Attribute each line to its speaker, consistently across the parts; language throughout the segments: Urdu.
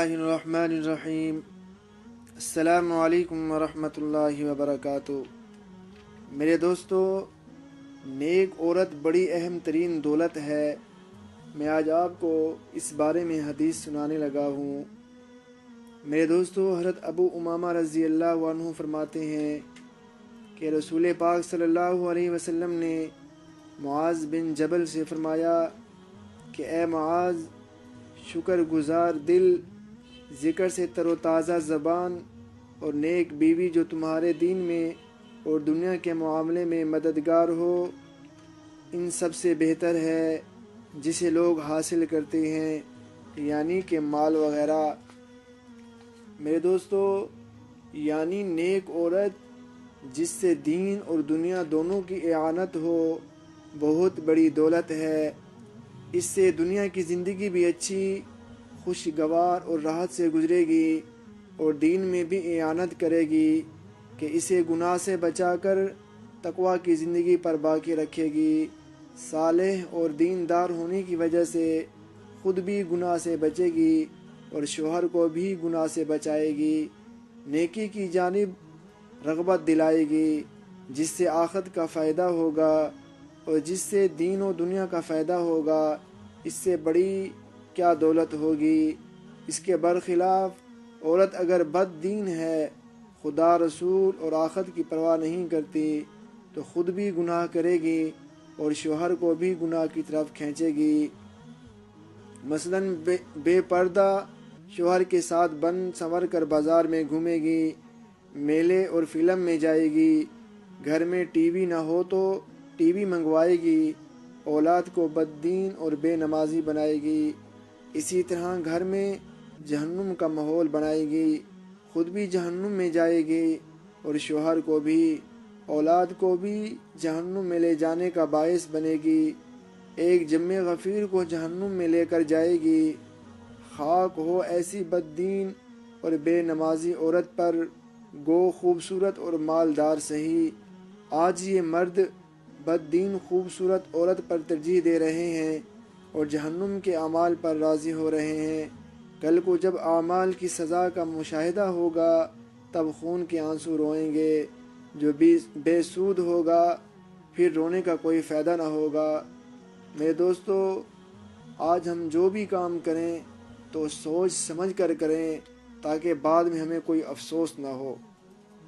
Speaker 1: اللہ الرحمن الرحیم۔ السلام علیکم ورحمۃ اللہ وبرکاتہ۔ میرے دوستو، نیک عورت بڑی اہم ترین دولت ہے۔ میں آج آپ کو اس بارے میں حدیث سنانے لگا ہوں۔ میرے دوستو، حضرت ابو امامہ رضی اللہ عنہ فرماتے ہیں کہ رسول پاک صلی اللہ علیہ وسلم نے معاذ بن جبل سے فرمایا کہ اے معاذ، شکر گزار دل، ذکر سے تر و تازہ زبان اور نیک بیوی جو تمہارے دین میں اور دنیا کے معاملے میں مددگار ہو، ان سب سے بہتر ہے جسے لوگ حاصل کرتے ہیں، یعنی کہ مال وغیرہ۔ میرے دوستو، یعنی نیک عورت جس سے دین اور دنیا دونوں کی اعانت ہو، بہت بڑی دولت ہے۔ اس سے دنیا کی زندگی بھی اچھی، خوشگوار اور راحت سے گزرے گی، اور دین میں بھی اعانت کرے گی کہ اسے گناہ سے بچا کر تقوی کی زندگی پر باقی رکھے گی۔ صالح اور دیندار ہونے کی وجہ سے خود بھی گناہ سے بچے گی اور شوہر کو بھی گناہ سے بچائے گی، نیکی کی جانب رغبت دلائے گی، جس سے آخرت کا فائدہ ہوگا اور جس سے دین و دنیا کا فائدہ ہوگا۔ اس سے بڑی کیا دولت ہوگی۔ اس کے برخلاف عورت اگر بد دین ہے، خدا، رسول اور آخرت کی پرواہ نہیں کرتی، تو خود بھی گناہ کرے گی اور شوہر کو بھی گناہ کی طرف کھینچے گی۔ مثلاً بے پردہ شوہر کے ساتھ بن سنور کر بازار میں گھومے گی، میلے اور فلم میں جائے گی، گھر میں ٹی وی نہ ہو تو ٹی وی منگوائے گی، اولاد کو بد دین اور بے نمازی بنائے گی، اسی طرح گھر میں جہنم کا ماحول بنائے گی، خود بھی جہنم میں جائے گی اور شوہر کو بھی، اولاد کو بھی جہنم میں لے جانے کا باعث بنے گی۔ ایک جم غفیر کو جہنم میں لے کر جائے گی۔ خاک ہو ایسی بد دین اور بے نمازی عورت پر، گو خوبصورت اور مالدار سہی۔ آج یہ مرد بد دین خوبصورت عورت پر ترجیح دے رہے ہیں اور جہنم کے اعمال پر راضی ہو رہے ہیں۔ کل کو جب اعمال کی سزا کا مشاہدہ ہوگا، تب خون کے آنسو روئیں گے، جو بے سود ہوگا، پھر رونے کا کوئی فائدہ نہ ہوگا۔ میرے دوستو، آج ہم جو بھی کام کریں تو سوچ سمجھ کر کریں، تاکہ بعد میں ہمیں کوئی افسوس نہ ہو۔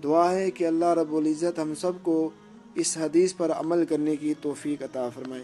Speaker 1: دعا ہے کہ اللہ رب العزت ہم سب کو اس حدیث پر عمل کرنے کی توفیق عطا فرمائے۔